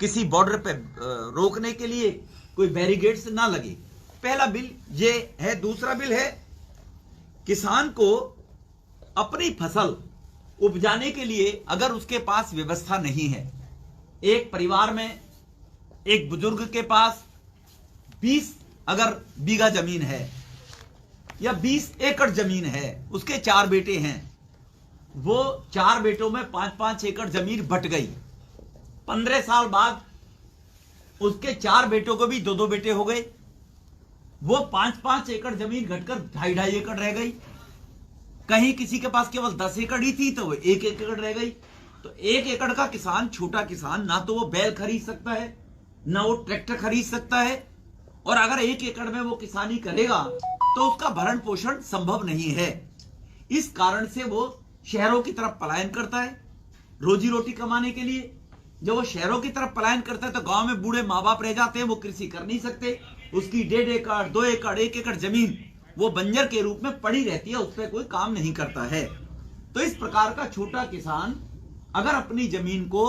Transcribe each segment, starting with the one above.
किसी बॉर्डर पे रोकने के लिए कोई बैरिकेड्स ना लगे। पहला बिल ये है। दूसरा बिल है किसान को अपनी फसल उपजाने के लिए अगर उसके पास व्यवस्था नहीं है, एक परिवार में एक बुजुर्ग के पास 20 अगर बीघा जमीन है या 20 एकड़ जमीन है, उसके 4 बेटे हैं, वो 4 बेटों में 5-5 एकड़ जमीन बट गई। 15 साल बाद उसके 4 बेटों को भी 2-2 बेटे हो गए, वो 5-5 एकड़ जमीन घटकर 2.5-2.5 एकड़ रह गई। कहीं किसी के पास केवल 10 एकड़ ही थी तो वो 1 एकड़ रह गई। तो 1 एकड़ का किसान, छोटा किसान, ना तो वो बैल खरीद सकता है, ना वो ट्रैक्टर खरीद सकता है, और अगर 1 एकड़ में वो किसानी करेगा तो उसका भरण पोषण संभव नहीं है। इस कारण से वो शहरों की तरफ पलायन करता है रोजी रोटी कमाने के लिए। जब वो शहरों की तरफ पलायन करता है तो गांव में बूढ़े माँ बाप रह जाते हैं, वो कृषि कर नहीं सकते। उसकी 1.5 एकड़, 2 एकड़, 1 एकड़ जमीन वो बंजर के रूप में पड़ी रहती है, उस पर कोई काम नहीं करता है। तो इस प्रकार का छोटा किसान अगर अपनी जमीन को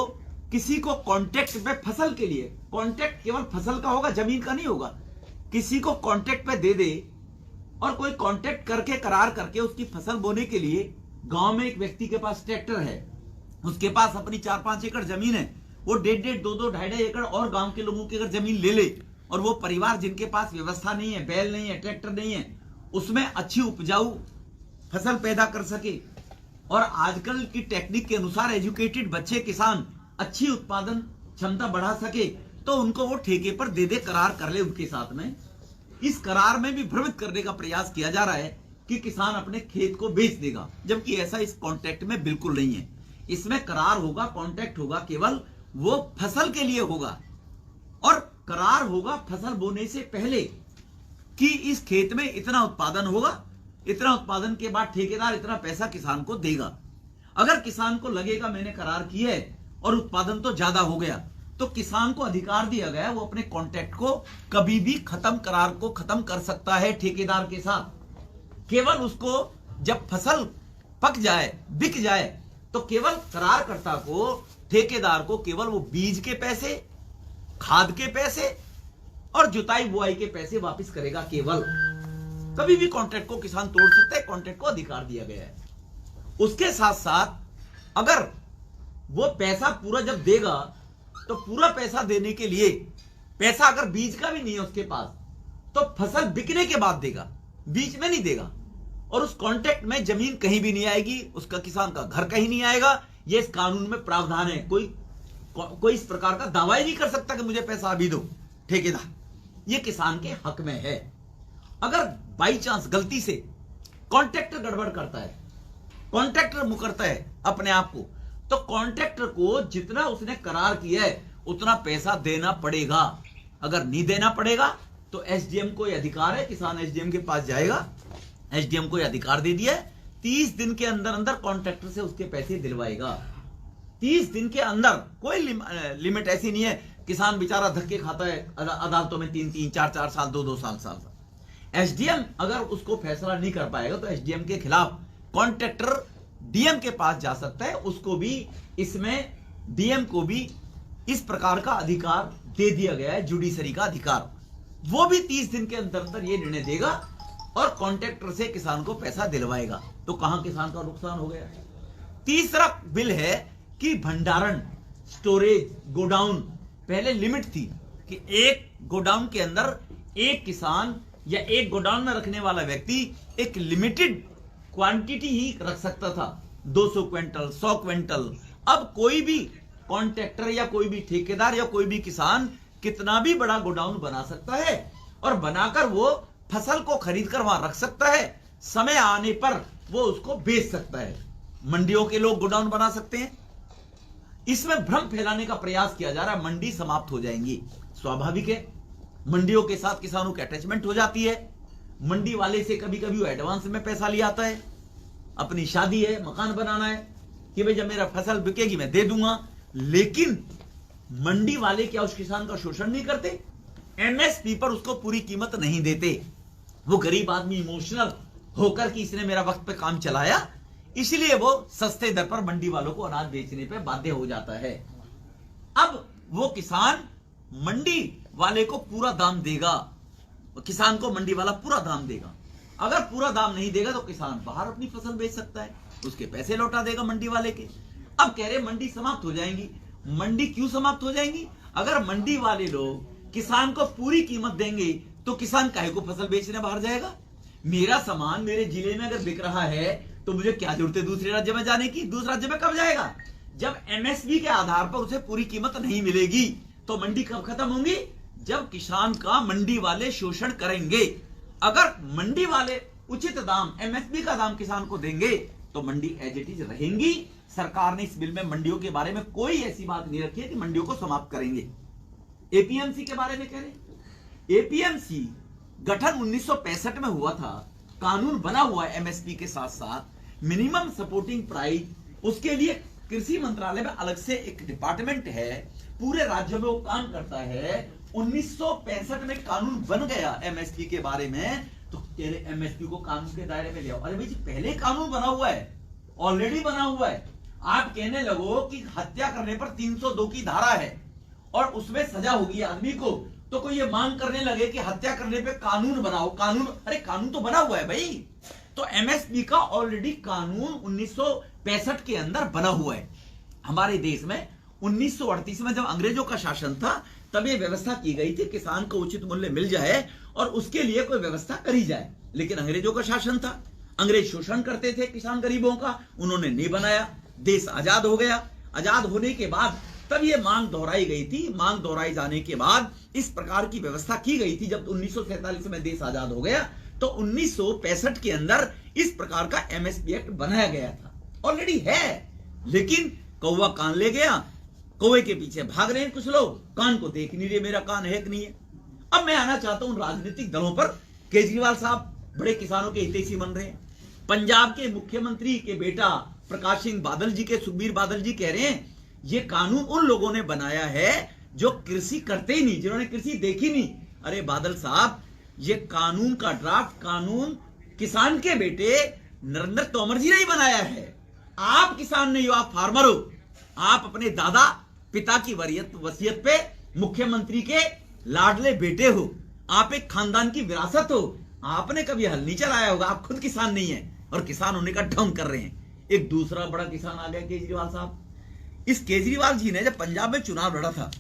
किसी को कॉन्ट्रैक्ट में फसल के लिए, कॉन्ट्रैक्ट केवल फसल का होगा, जमीन का नहीं होगा, किसी को कॉन्ट्रैक्ट पे दे दे और कोई कॉन्ट्रैक्ट करके, करार करके उसकी फसल बोने के लिए, गांव में एक व्यक्ति के पास ट्रैक्टर है, उसके पास अपनी 4-5 एकड़ जमीन है, वो 1.5, 2-2, 2.5 एकड़ और गांव के लोगों की अगर जमीन ले ले, और वो परिवार जिनके पास व्यवस्था नहीं है, बैल नहीं है, ट्रैक्टर नहीं है, उसमें अच्छी उपजाऊ फसल पैदा कर सके, और आजकल की टेक्निक के अनुसार एजुकेटेड बच्चे किसान अच्छी उत्पादन क्षमता बढ़ा सके, तो उनको वो ठेके पर दे दे, करार कर ले उनके साथ में। इस करार में भी भ्रमित करने का प्रयास किया जा रहा है कि किसान अपने खेत को बेच देगा, जबकि ऐसा इस कॉन्ट्रैक्ट में बिल्कुल नहीं है। इसमें करार होगा, कॉन्ट्रैक्ट होगा, केवल वो फसल के लिए होगा, और करार होगा फसल बोने से पहले कि इस खेत में इतना उत्पादन होगा, इतना उत्पादन के बाद ठेकेदार इतना पैसा किसान को देगा। अगर किसान को लगेगा मैंने करार किया है और उत्पादन तो ज्यादा हो गया, तो किसान को अधिकार दिया गया, वो अपने कॉन्ट्रैक्ट को कभी भी खत्म, करार को खत्म कर सकता है ठेकेदार के साथ। केवल उसको जब फसल पक जाए, बिक जाए, तो केवल करारकर्ता को, ठेकेदार को केवल वो बीज के पैसे, खाद के पैसे और जुताई बुआई के पैसे वापस करेगा केवल। कभी भी कॉन्ट्रैक्ट को किसान तोड़ सकता है, कॉन्ट्रैक्ट को अधिकार दिया गया है। उसके साथ साथ अगर वो पैसा पूरा जब देगा, तो पूरा पैसा देने के लिए, पैसा अगर बीज का भी नहीं है उसके पास, तो फसल बिकने के बाद देगा, बीच में नहीं देगा। और उस कॉन्ट्रैक्ट में जमीन कहीं भी नहीं आएगी, उसका किसान का घर कहीं नहीं आएगा। ये इस कानून में प्रावधान है। कोई इस प्रकार का दावा ही नहीं कर सकता कि मुझे पैसा अभी दो ठेकेदार, ये किसान के हक में है। अगर बाई चांस गलती से कॉन्ट्रैक्टर गड़बड़ करता है, कॉन्ट्रैक्टर मुकरता है अपने आप को, तो कॉन्ट्रैक्टर को जितना उसने करार किया है उतना पैसा देना पड़ेगा। अगर नहीं देना पड़ेगा तो एसडीएम को यह अधिकार है, किसान एसडीएम के पास जाएगा, एसडीएम को यह अधिकार दे दिया है, 30 दिन के अंदर अंदर कॉन्ट्रैक्टर से उसके पैसे दिलवाएगा। 30 दिन के अंदर, कोई लिमिट ऐसी नहीं है। किसान बेचारा धक्के खाता है अदालतों में 3-3, 4-4 साल, 2-2 साल। एसडीएम अगर उसको फैसला नहीं कर पाएगा तो एसडीएम के खिलाफ कॉन्ट्रैक्टर डीएम के पास जा सकता है। उसको भी इसमें, डीएम को भी इस प्रकार का अधिकार दे दिया गया है, जुडिशरी का अधिकार। वो भी 30 दिन के अंदर अंदर ये निर्णय देगा और कॉन्ट्रैक्टर से किसान को पैसा दिलवाएगा। तो कहां किसान का नुकसान हो गया। तीसरा बिल है कि भंडारण, स्टोरेज, गोडाउन। पहले लिमिट थी कि एक गोडाउन के अंदर एक किसान या एक गोडाउन में रखने वाला व्यक्ति एक लिमिटेड क्वांटिटी ही रख सकता था, 200 क्विंटल, 100 क्विंटल। अब कोई भी कॉन्ट्रैक्टर या कोई भी ठेकेदार या कोई भी किसान कितना भी बड़ा गोडाउन बना सकता है, और बनाकर वो फसल को खरीद कर वहां रख सकता है। समय आने पर वो उसको बेच सकता है। मंडियों के लोग गोडाउन बना सकते हैं। इसमें भ्रम फैलाने का प्रयास किया जा रहा है, मंडी समाप्त हो जाएंगी। स्वाभाविक है, मंडियों के साथ किसानों की अटैचमेंट हो जाती है। मंडी वाले से कभी कभी वो एडवांस में पैसा ले आता है, अपनी शादी है, मकान बनाना है, कि भाई जब मेरा फसल बिकेगी मैं दे दूंगा। लेकिन मंडी वाले क्या उस किसान का शोषण नहीं करते? एमएसपी पर उसको पूरी कीमत नहीं देते। वो गरीब आदमी इमोशनल होकर कि इसने मेरा वक्त पे काम चलाया, इसलिए वो सस्ते दर पर मंडी वालों को अनाज बेचने पे बाध्य हो जाता है। अब वो किसान मंडी वाले को पूरा दाम देगा, किसान को मंडी वाला पूरा दाम देगा। अगर पूरा दाम नहीं देगा तो किसान बाहर अपनी फसल बेच सकता है, उसके पैसे लौटा देगा मंडी वाले के। अब कह रहे मंडी समाप्त हो जाएंगी। मंडी क्यों समाप्त हो जाएंगी? अगर मंडी वाले लोग किसान को पूरी कीमत देंगे तो किसान काहे को फसल बेचने बाहर जाएगा? मेरा सामान मेरे जिले में अगर बिक रहा है तो मुझे क्या जरूरत है दूसरे राज्य में जाने की? दूसरे राज्य में कब जाएगा? जब एमएसपी के आधार पर उसे पूरी कीमत नहीं मिलेगी। तो मंडी कब खत्म होंगी? जब किसान का मंडी वाले शोषण करेंगे। अगर मंडी वाले उचित दाम, एमएसपी का दाम किसान को देंगे तो मंडी एज इट इज रहेंगी। सरकार ने इस बिल में मंडियों के बारे में कोई ऐसी बात नहीं रखी है कि मंडियों को समाप्त करेंगे। एपीएमसी के बारे में कह रहे, एपीएमसी गठन 1965 में हुआ था, कानून बना हुआ है एमएसपी के साथ साथ। मिनिमम सपोर्टिंग प्राइस, उसके लिए कृषि मंत्रालय में अलग से एक डिपार्टमेंट है, पूरे राज्य में वो काम करता है। 1965 में कानून बन गया एमएसपी के बारे में, तो तेरे एमएसपी को कानून के दायरे में ले आओ। अरे भाई जी, पहले कानून बना हुआ है, ऑलरेडी बना हुआ है। आप कहने लगो कि हत्या करने पर 302 की धारा है और उसमें सजा होगी आदमी को, तो कोई ये मांग करने लगे कि हत्या करने पे कानून बनाओ। कानून, अरे कानून तो बना हुआ है भाई। तो एमएसपी का ऑलरेडी कानून 1965 के अंदर बना हुआ है। हमारे देश में 1938 में जब अंग्रेजों का शासन था तब ये व्यवस्था की गई थी किसान को उचित मूल्य मिल जाए और उसके लिए कोई व्यवस्था करी जाए। लेकिन अंग्रेजों का शासन था, अंग्रेज शोषण करते थे किसान गरीबों का, उन्होंने नहीं बनाया। देश आजाद हो गया। आजाद होने के बाद तब ये मांग दोहराई गई थी। मांग दोहराई जाने के बाद इस प्रकार की व्यवस्था की गई थी। जब 1947 में देश आजाद हो गया तो 1965 के अंदर इस प्रकार का एमएसपी एक्ट बनाया गया था। ऑलरेडी है, लेकिन कौवा कान ले गया, कौवे के पीछे भाग रहे हैं कुछ लोग, कान को देख नहीं रहे मेरा कान है कि नहीं है। अब मैं आना चाहता हूं राजनीतिक दलों पर। केजरीवाल साहब बड़े किसानों के हितैषी बन रहे हैं। पंजाब के मुख्यमंत्री के बेटा प्रकाश सिंह बादल जी के, सुखबीर बादल जी कह रहे हैं ये कानून उन लोगों ने बनाया है जो कृषि करते ही नहीं, जिन्होंने कृषि देखी नहीं। अरे बादल साहब, ये कानून का ड्राफ्ट कानून किसान के बेटे नरेंद्र तोमर जी ने ही बनाया है। आप किसान नहीं हो, आप फार्मर हो। आप अपने दादा पिता की वसीयत पे मुख्यमंत्री के लाडले बेटे हो। आप एक खानदान की विरासत हो। आपने कभी हल नहीं चलाया होगा, आप खुद किसान नहीं है और किसान होने का ढोंग कर रहे हैं। एक दूसरा बड़ा किसान आ गया, केजरीवाल साहब। इस केजरीवाल जी ने जब पंजाब में चुनाव लड़ा था,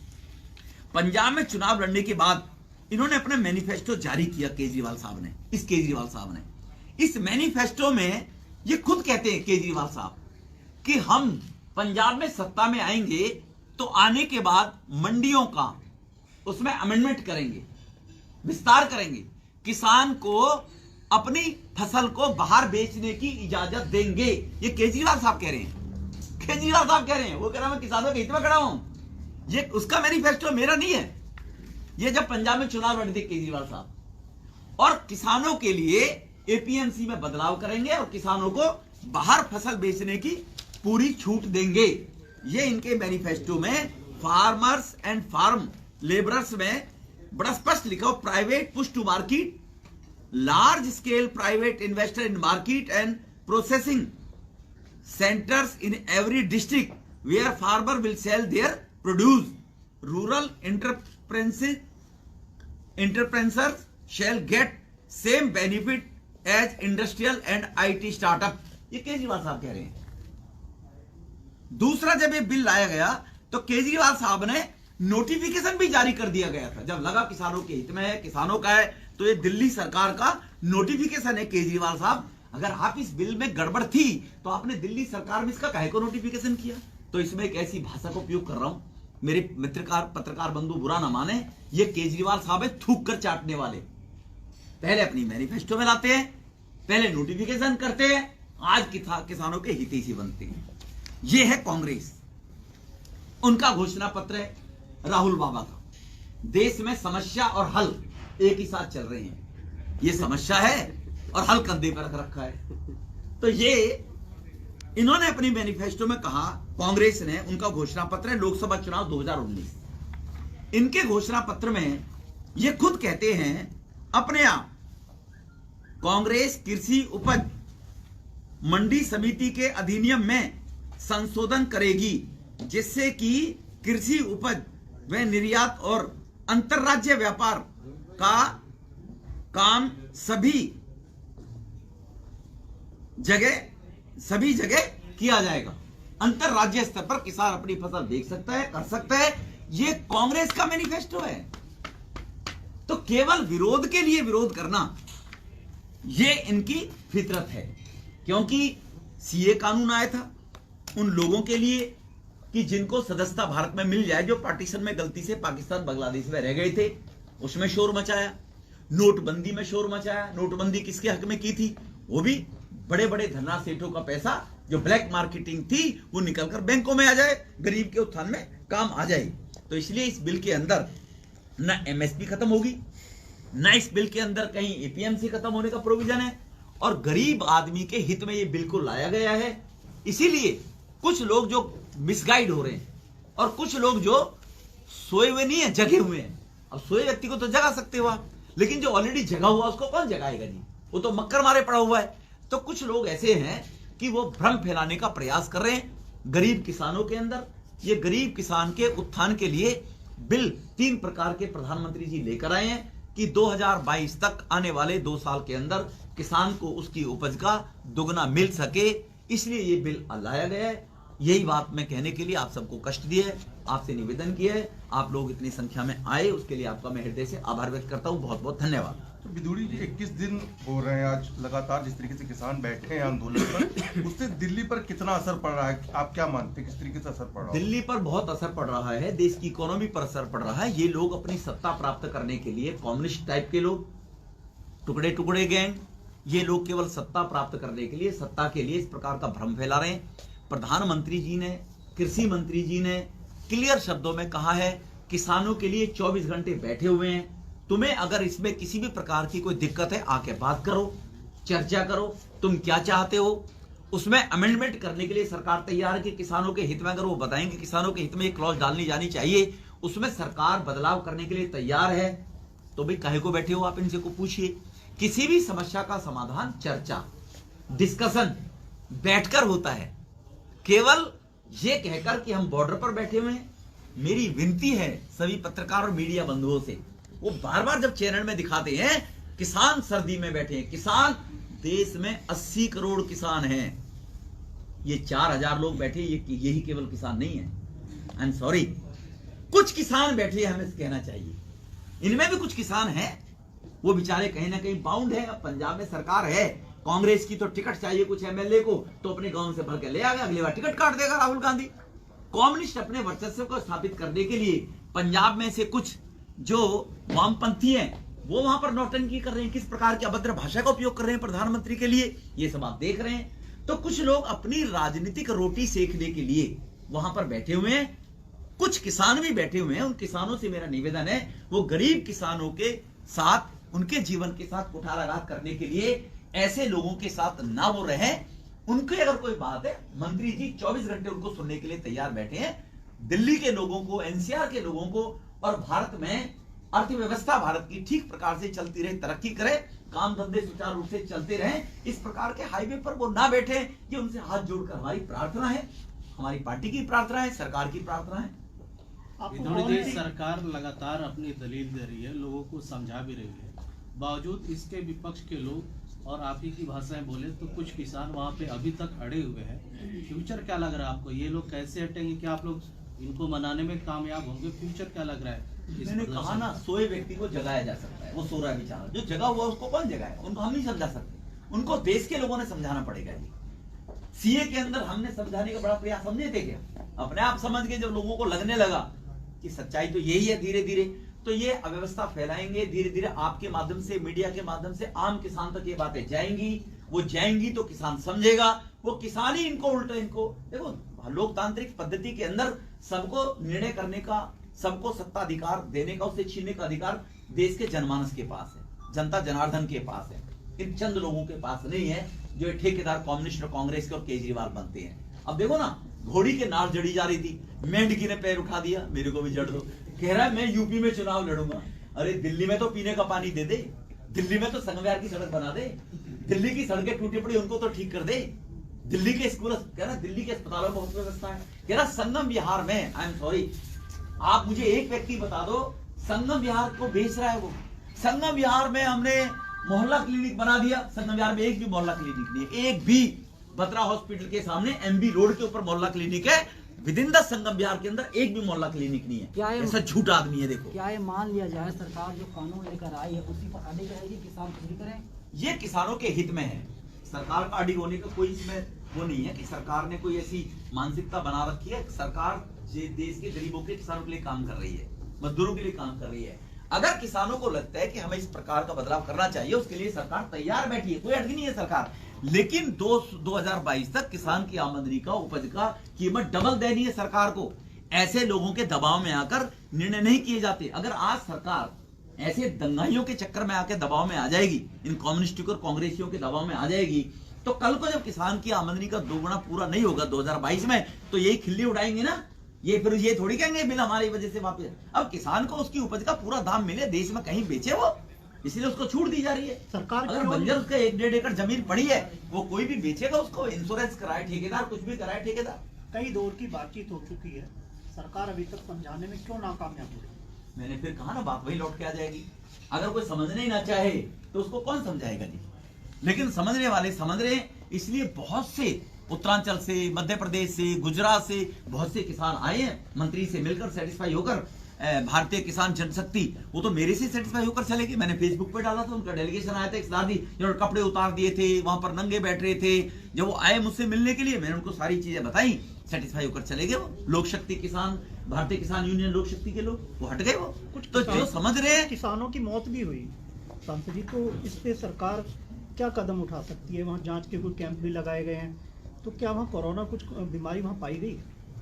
पंजाब में चुनाव लड़ने के बाद इन्होंने अपना मैनिफेस्टो जारी किया। केजरीवाल साहब ने, इस मैनिफेस्टो में ये खुद कहते हैं केजरीवाल साहब कि हम पंजाब में सत्ता में आएंगे तो आने के बाद मंडियों का उसमें अमेंडमेंट करेंगे, विस्तार करेंगे, किसान को अपनी फसल को बाहर बेचने की इजाजत देंगे। ये केजरीवाल साहब कह रहे हैं। केजरीवाल साहब कह रहे हैं, वो कह रहा मैं किसानों के हित में खड़ा हूं। ये उसका मैनिफेस्टो, मेरा नहीं है। ये जब पंजाब में चुनाव लड़े थे केजरीवाल साहब, और किसानों के लिए एपीएमसी में बदलाव करेंगे और किसानों को बाहर फसल बेचने की पूरी छूट देंगे। ये इनके मैनिफेस्टो में फार्मर्स एंड फार्म लेबरर्स में बड़ा स्पष्ट लिखा हो, private push to market, large scale private investor in market and processing centers in every district where farmer will sell their produce. Rural entrepreneurs shall get same benefit as industrial and IT startup. ये केजरीवाल साहब कह रहे हैं। दूसरा, जब ये bill लाया गया तो केजरीवाल साहब ने नोटिफिकेशन भी जारी कर दिया गया था। जब लगा किसानों के हित में है, किसानों का है, तो ये दिल्ली सरकार का नोटिफिकेशन है। केजरीवाल साहब, अगर आप इस बिल में गड़बड़ थी तो आपने दिल्ली सरकार में इसका काहे को नोटिफिकेशन किया? तो इसमें एक ऐसी भाषा का उपयोग कर रहा हूं, मेरे पत्रकार बंधु बुरा ना माने, ये केजरीवाल साहब है थूक कर चाटने वाले। पहले अपनी मैनिफेस्टो में लाते हैं, पहले नोटिफिकेशन करते हैं, आज किसानों के हितैषी बनते हैं। ये है कांग्रेस, उनका घोषणा पत्र है राहुल बाबा का। देश में समस्या और हल एक ही साथ चल रहे हैं। ये समस्या है और हल कंधे पर रख रखा है। तो ये इन्होंने अपनी मैनिफेस्टो में कहा, कांग्रेस ने, उनका घोषणा पत्र है लोकसभा चुनाव 2019। इनके घोषणा पत्र में ये खुद कहते हैं अपने आप, कांग्रेस कृषि उपज मंडी समिति के अधिनियम में संशोधन करेगी जिससे कि कृषि उपज व निर्यात और अंतर्राज्य व्यापार का काम सभी जगह किया जाएगा। अंतर्राज्यीय स्तर पर किसान अपनी फसल बेच सकता है, कर सकता है। ये कांग्रेस का मैनिफेस्टो है। तो केवल विरोध के लिए विरोध करना ये इनकी फितरत है। क्योंकि सीए कानून आया था उन लोगों के लिए कि जिनको सदस्यता भारत में मिल जाए, जो पार्टीशन में गलती से पाकिस्तान बांग्लादेश में रह गए थे, उसमें शोर मचाया। नोटबंदी में शोर मचाया। नोटबंदी किसके हक में की थी? वो भी बड़े बड़े धनराज सेठों का पैसा जो ब्लैक मार्केटिंग थी वो निकलकर बैंकों में आ जाए, गरीब के उत्थान में काम आ जाए। तो इसलिए इस बिल के अंदर न एमएसपी खत्म होगी, न इस बिल के अंदर कहीं एपीएमसी खत्म होने का प्रोविजन है, और गरीब आदमी के हित में ये बिल को लाया गया है। इसीलिए कुछ लोग जो मिसगाइड हो रहे हैं और कुछ लोग जो सोए हुए नहीं है, जगे हुए हैं। अब सोए व्यक्ति को तो जगा सकते हो आप, लेकिन जो ऑलरेडी जगा हुआ उसको कौन जगाएगा जी? वो तो मक्कर मारे पड़ा हुआ है। तो कुछ लोग ऐसे हैं कि वो भ्रम फैलाने का प्रयास कर रहे हैं गरीब किसानों के अंदर। ये गरीब किसान के उत्थान के लिए बिल 3 प्रकार के प्रधानमंत्री जी लेकर आए हैं कि 2022 तक आने वाले 2 साल के अंदर किसान को उसकी उपज का दुगना मिल सके, इसलिए ये बिल लाया गया है। यही बात मैं कहने के लिए आप सबको कष्ट दिया है, आपसे निवेदन किया है। आप लोग इतनी संख्या में आए, उसके लिए आपका मैं हृदय से आभार व्यक्त करता हूं। बहुत बहुत धन्यवाद। तो विदुड़ी जी 21 दिन हो रहे हैं आज लगातार जिस तरीके से किसान बैठे हैं आंदोलन पर, उससे दिल्ली पर कितना असर पड़ रहा है? आप क्या मानते हैं, किस तरीके से असर पड़ रहा है? दिल्ली पर बहुत असर पड़ रहा है, देश की इकोनॉमी पर असर पड़ रहा है। ये लोग अपनी सत्ता प्राप्त करने के लिए, कम्युनिस्ट टाइप के लोग, टुकड़े टुकड़े गैंग, ये लोग केवल सत्ता प्राप्त करने के लिए, सत्ता के लिए इस प्रकार का भ्रम फैला रहे हैं। प्रधानमंत्री जी ने, कृषि मंत्री जी ने क्लियर शब्दों में कहा है किसानों के लिए 24 घंटे बैठे हुए हैं। तुम्हें अगर इसमें किसी भी प्रकार की कोई दिक्कत है, आके बात करो, चर्चा करो, तुम क्या चाहते हो। उसमें अमेंडमेंट करने के लिए सरकार तैयार है कि किसानों के हित में, अगर वो बताएंगे किसानों के हित में एक क्लॉज डालनी जानी चाहिए, उसमें सरकार बदलाव करने के लिए तैयार है। तो भाई काहे को बैठे हो आप? इनसे को पूछिए। किसी भी समस्या का समाधान चर्चा, डिस्कशन बैठकर होता है, केवल ये कहकर कि हम बॉर्डर पर बैठे हुए हैं। मेरी विनती है सभी पत्रकार और मीडिया बंधुओं से, वो बार बार जब चैनल में दिखाते हैं किसान सर्दी में बैठे हैं, किसान, देश में 80 करोड़ किसान हैं, ये 4000 लोग बैठे, यही केवल किसान नहीं है। आई एम सॉरी, कुछ किसान बैठे, हमें कहना चाहिए। इनमें भी कुछ किसान हैं, वो बेचारे कहीं ना कहीं बाउंड है। अब पंजाब में सरकार है कांग्रेस की, तो टिकट चाहिए कुछ एमएलए को, तो अपने गांव से भर के ले आएगा, अगली बार टिकट काट देगा राहुल गांधी। कम्युनिस्ट अपने वर्चस्व को स्थापित करने के लिए पंजाब में से कुछ जो वामपंथी हैं वो वहां पर नौटंकी कर रहे हैं, किस प्रकार की अभद्र भाषा का उपयोग कर रहे हैं प्रधानमंत्री के लिए, ये सब आप देख रहे हैं। तो कुछ लोग अपनी राजनीतिक रोटी सेकने के लिए वहां पर बैठे हुए हैं, कुछ किसान भी बैठे हुए हैं। उन किसानों से मेरा निवेदन है, वो गरीब किसानों के साथ, उनके जीवन के साथ कुठाराघात करने के लिए ऐसे लोगों के साथ ना वो रहे। उनके अगर कोई बात है, मंत्री जी 24 घंटे उनको सुनने के लिए तैयार बैठे हैं। दिल्ली के लोगों को, एनसीआर के लोगों को, और भारत में अर्थव्यवस्था भारत की ठीक प्रकार से चलती रहे, तरक्की करे, काम धंधे सुचारू रूप से चलते रहे, इस प्रकार के हाईवे पर वो ना बैठे। ये उनसे हाथ जोड़कर हमारी प्रार्थना है, हमारी पार्टी की प्रार्थना है, सरकार की प्रार्थना है। विदुड़ी जी, सरकार लगातार अपनी दलील दे रही है, लोगों को समझा भी रही है, बावजूद इसके विपक्ष के लोग और आप ही की भाषाएं बोले तो कुछ किसान वहाँ पे अभी तक अड़े हुए हैं। फ्यूचर क्या लग रहा है आपको? ये लोग कैसे हटेंगे? क्या आप लोग इनको मनाने में कामयाब होंगे? फ्यूचर क्या लग रहा है? मैंने कहा ना, सोए व्यक्ति को जगाया जा सकता है, वो सो रहा है बेचारा, जो जगा हुआ उसको कौन जगाए? उनको हम नहीं समझा सकते, उनको देश के लोगों ने समझाना पड़ेगा। जी सीए के अंदर हमने समझाने का बड़ा प्रयास, समझे थे क्या? अपने आप समझ गए जब लोगों को लगने लगा कि सच्चाई तो यही है। धीरे धीरे तो ये अव्यवस्था फैलाएंगे, धीरे धीरे आपके माध्यम से, मीडिया के माध्यम से आम किसान तक ये बातें जाएंगी। वो जाएंगी तो किसान समझेगा, वो किसान ही इनको उल्टा, इनको देखो, लोकतांत्रिक पद्धति के अंदर सबको निर्णय करने का, सबको सत्ताधिकार देने का, उससे छीनने का अधिकार देश के जनमानस के पास है, जनता जनार्दन के पास है, इन चंद लोगों के पास नहीं है जो ठेकेदार कम्युनिस्ट और कांग्रेस के और केजरीवाल बनते हैं। अब देखो ना, घोड़ी के नाड़ जड़ी जा रही थी, मेंढकी ने पैर उठा दिया, मेरे को भी जड़ दो, कह रहा है मैं यूपी में चुनाव लड़ूंगा। अरे दिल्ली में तो पीने का पानी दे दे, दिल्ली में तो संगमविहार की सड़क बना दे, दिल्ली की सड़कें टूटी पड़ी उनको तो ठीक कर दे, दिल्ली के स्कूल, कह रहा दिल्ली के अस्पतालों में बहुत व्यवस्था है, कह रहा संगम विहार में, आई एम सॉरी, आप मुझे एक व्यक्ति बता दो, संगम विहार को बेच रहा है वो। संगम विहार में हमने मोहल्ला क्लिनिक बना दिया, संगम विहार में एक भी मोहल्ला क्लिनिक नहीं है, एक भी। बत्रा हॉस्पिटल के सामने एमबी रोड के ऊपर मोहल्ला क्लिनिक है, विद इन द संगम विहार के अंदर एक भी मोहल्ला क्लिनिक नहीं क्या है। है? ऐसा झूठा आदमी है। देखो, क्या ये मान लिया जाए सरकार जो कानून लेकर आई है उसी पर अड़ी रहेगी, किसान खुद ही करें? ये किसानों के हित में है। सरकार का अड़ी होने का कोई इसमें वो नहीं है कि सरकार ने कोई ऐसी मानसिकता बना रखी है। सरकार देश के गरीबों के, किसानों के लिए काम कर रही है, मजदूरों के लिए काम कर रही है। अगर किसानों को लगता है कि हमें इस प्रकार का बदलाव करना चाहिए, उसके लिए सरकार तैयार बैठी है, कोई अड़गी नहीं है सरकार। लेकिन 2022 तक किसान की आमदनी का, उपज का कीमत डबल देनी है सरकार को। ऐसे लोगों के दबाव में आकर निर्णय नहीं किए जाते। अगर आज सरकार ऐसे दंगाइयों के चक्कर में आकर दबाव में आ जाएगी, इन कम्युनिस्टों और कांग्रेसियों के दबाव में आ जाएगी, तो कल को जब किसान की आमदनी का दोगुना पूरा नहीं होगा 2022 में, तो यही खिल्ली उड़ाएंगे ना। ये फिर ये थोड़ी कहेंगे बिल हमारी वजह से वापस। अब किसान को उसकी उपज का पूरा दाम मिले, देश में कहीं बेचे वो, इसलिए उसको छूट दी जा रही है। सरकार अगर बंजर उसका 1-1.5 एकड़ जमीन पड़ी है, वो कोई भी बेचेगा उसको, इंश्योरेंस कराए ठेकेदार, कुछ भी कराए ठेकेदार। कई दौर की बातचीत हो चुकी है, सरकार अभी तक समझाने में क्यों नाकामयाब हो रही है? मैंने फिर कहा ना, बात वही लौट के आ जाएगी। अगर कोई समझने ही ना चाहे तो उसको कौन समझाएगा जी। लेकिन समझने वाले समझ रहे हैं, इसलिए बहुत से उत्तरांचल से, मध्य प्रदेश से, गुजरात से बहुत से किसान आए हैं, मंत्री से मिलकर सेटिस्फाई होकर। भारतीय किसान जनशक्ति, वो तो मेरे से सेटिस्फाई होकर चले गए। मैंने फेसबुक पे डाला था, उनका डेलीगेशन आया था, एक दादी जिन्होंने कपड़े उतार दिए थे, वहां पर नंगे बैठ रहे थे। जब वो आए मुझसे मिलने के लिए, मैंने उनको सारी चीजें बताई, सेटिस्फाई होकर चले गए वो। लोक शक्ति किसान, भारतीय किसान यूनियन लोक शक्ति के लोग, वो हट गए वो। कुछ तो जो समझ रहे हैं, किसानों की मौत भी हुई सांसद जी, तो इस पे सरकार क्या कदम उठा सकती है? वहाँ जांच के कुछ कैंप भी लगाए गए हैं, तो क्या वहाँ कोरोना कुछ बीमारी वहाँ पाई गई?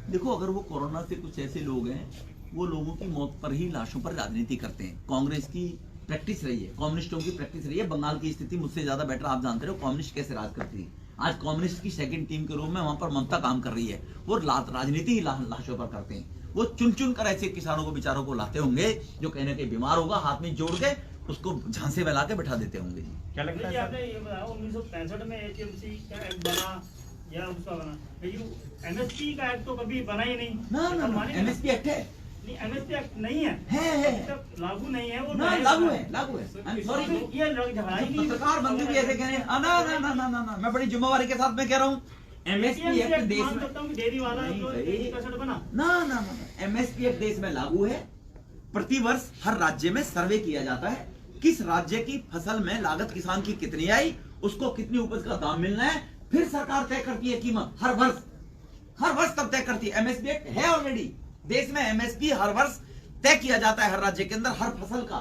देखो, अगर वो कोरोना से कुछ ऐसे लोग हैं, वो लोगों की मौत पर ही, लाशों पर राजनीति करते हैं। कांग्रेस की प्रैक्टिस रही है, कम्युनिस्टों की प्रैक्टिस रही है। बंगाल की स्थिति मुझसे ज्यादा बेटर आप जानते हो, कम्युनिस्ट कैसे राज करती है। आज कम्युनिस्ट की सेकंड टीम के रूप में वहां पर ममता काम कर रही है। वो राजनीति ही लाशों पर करते हैं। वो चुन चुन कर ऐसे किसानों को, बेचारों को लाते होंगे जो कहीं ना कहीं बीमार होगा, हाथ में जोड़ के उसको झांसे में ला के बैठा देते होंगे जी। क्या लगता है आपने ये बताया 1965 में एचएमसी का एक्ट बना या उसका बना, एमएसपी का एक्ट तो कभी बना ही नहीं। ना, एमएसपी एक्ट है। नहीं, एमएसपी एक्ट नहीं है, है। लागू नहीं है वो। ना, लागू है। I'm sorry, ये झगड़ा ही नहीं। पत्रकार बंधु भी ऐसे कह रहे हैं। ना, मैं बड़ी जिम्मेवारी के साथ में कह रहा हूँ, एमएसपी एक्ट देश मान में, सकता हूँ कि डेयरी वाला नहीं जो भाई। 65 बना। ना, एमएसपी एक्ट देश में लागू है। प्रतिवर्ष हर राज्य में सर्वे किया जाता है, किस राज्य की फसल में लागत किसान की कितनी आई, उसको कितनी उपज का दाम मिलना है, फिर सरकार तय करती है कीमत हर वर्ष तब तय करती है। एमएसपी एक्ट है ऑलरेडी देश में। एमएसपी हर वर्ष तय किया जाता है हर राज्य के अंदर, हर फसल का।